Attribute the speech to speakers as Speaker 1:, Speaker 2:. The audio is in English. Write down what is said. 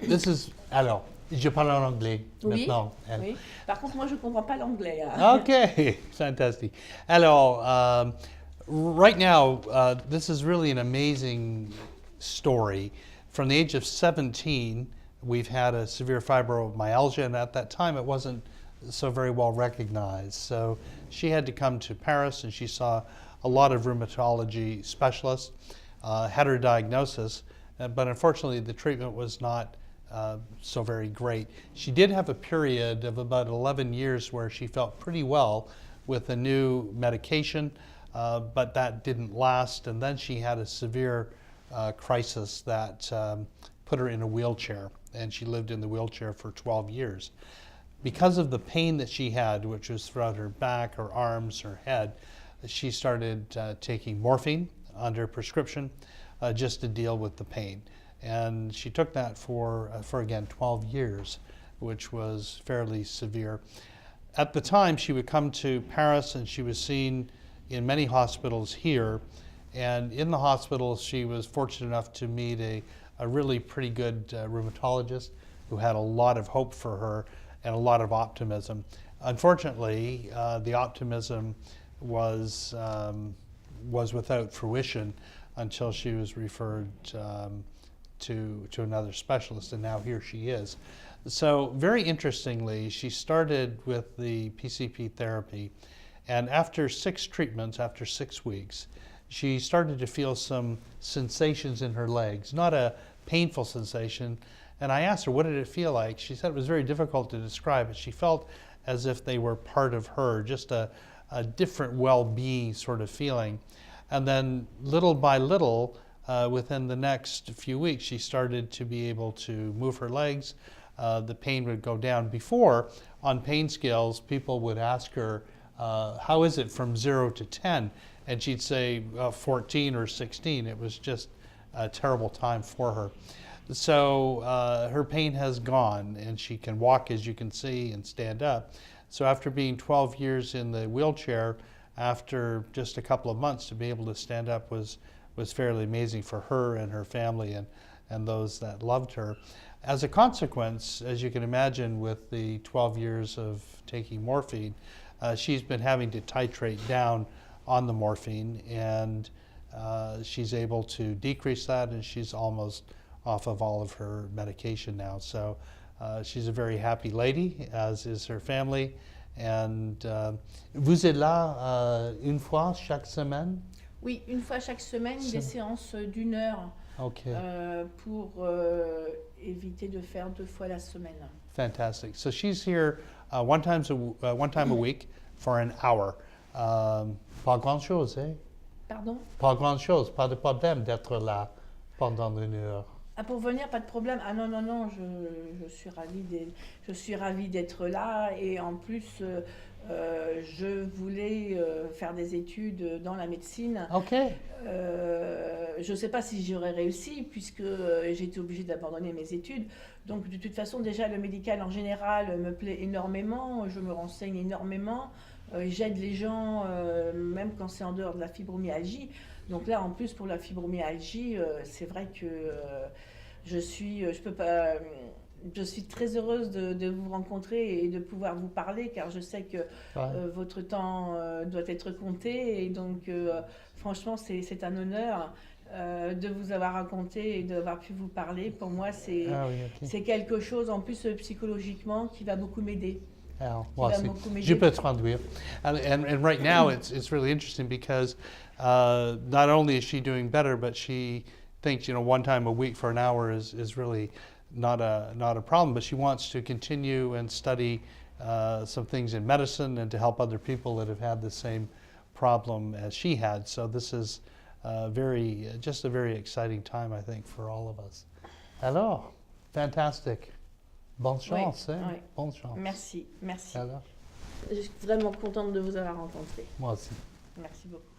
Speaker 1: This is, alors, je parle en anglais
Speaker 2: Oui,
Speaker 1: maintenant.
Speaker 2: oui. Par contre, moi, je ne comprends pas l'anglais. Hein.
Speaker 1: Okay, fantastic. Alors, right now, this is really an amazing story. From the age of 17, we've had a severe fibromyalgia, and at that time, it wasn't so very well recognized. So she had to come to Paris, and she saw a lot of rheumatology specialists, had her diagnosis, but unfortunately, the treatment was not so very great. She did have a period of about 11 years where she felt pretty well with a new medication, but that didn't last, and then she had a severe crisis that put her in a wheelchair, and she lived in the wheelchair for 12 years. Because of the pain that she had, which was throughout her back, her arms, her head, she started taking morphine under prescription just to deal with the pain. And she took that for again 12 years, which was fairly severe. At the time, she would come to Paris, and she was seen in many hospitals here. And in the hospitals, she was fortunate enough to meet a really pretty good rheumatologist who had a lot of hope for her and a lot of optimism. Unfortunately, the optimism was without fruition until she was referred to another specialist, and now here she is. So very interestingly, she started with the PCP therapy, and after 6 treatments, after 6 weeks, she started to feel some sensations in her legs, not a painful sensation. And I asked her, what did it feel like? She said it was very difficult to describe, but she felt as if they were part of her, just a different well-being sort of feeling. And then little by little, within the next few weeks, she started to be able to move her legs. The pain would go down. Before, on pain scales, people would ask her, how is it from 0 to 10? And she'd say 14 or 16. It was just a terrible time for her. So her pain has gone, and she can walk, as you can see, and stand up. So after being 12 years in the wheelchair, after just a couple of months to be able to stand up was fairly amazing for her and her family and those that loved her. As a consequence, as you can imagine, with the 12 years of taking morphine, she's been having to titrate down on the morphine, and she's able to decrease that, and she's almost off of all of her medication now. So she's a very happy lady, as is her family. And vous êtes là une fois chaque semaine?
Speaker 2: Oui, une fois chaque semaine, des séances d'1 heure
Speaker 1: Okay.
Speaker 2: Pour éviter de faire 2 fois la semaine.
Speaker 1: Fantastic. So she's here one time a week for an hour. Pas grand-chose, eh?
Speaker 2: Pardon?
Speaker 1: Pas grand-chose, pas de problème d'être là pendant 1 heure.
Speaker 2: Ah, pour venir, pas de problème. Ah non, non, non, je suis ravie d'être là, et en plus, je voulais faire des études dans la médecine.
Speaker 1: OK.
Speaker 2: Je ne sais pas si j'aurais réussi, puisque j'ai été obligée d'abandonner mes études. Donc de toute façon, déjà le médical en général me plaît énormément, je me renseigne énormément, j'aide les gens, même quand c'est en dehors de la fibromyalgie. Donc là, en plus, pour la fibromyalgie, c'est vrai que je suis très heureuse de vous rencontrer et de pouvoir vous parler, car je sais que votre temps doit être compté, et donc franchement, c'est un honneur de vous avoir raconté et d'avoir pu vous parler. Pour moi, c'est quelque chose, en plus psychologiquement, qui va beaucoup m'aider.
Speaker 1: Je peux traduire. And right now, it's really interesting because not only is she doing better, but she thinks, one time a week for an hour is really not a problem. But she wants to continue and study some things in medicine and to help other people that have had the same problem as she had. So this is just a very exciting time, I think, for all of us. Alors, fantastic. Bonne chance,
Speaker 2: oui,
Speaker 1: hein?
Speaker 2: Oui.
Speaker 1: Bonne chance.
Speaker 2: Merci, merci.
Speaker 1: Alors?
Speaker 2: Je suis vraiment contente de vous avoir rencontré.
Speaker 1: Moi aussi.
Speaker 2: Merci beaucoup.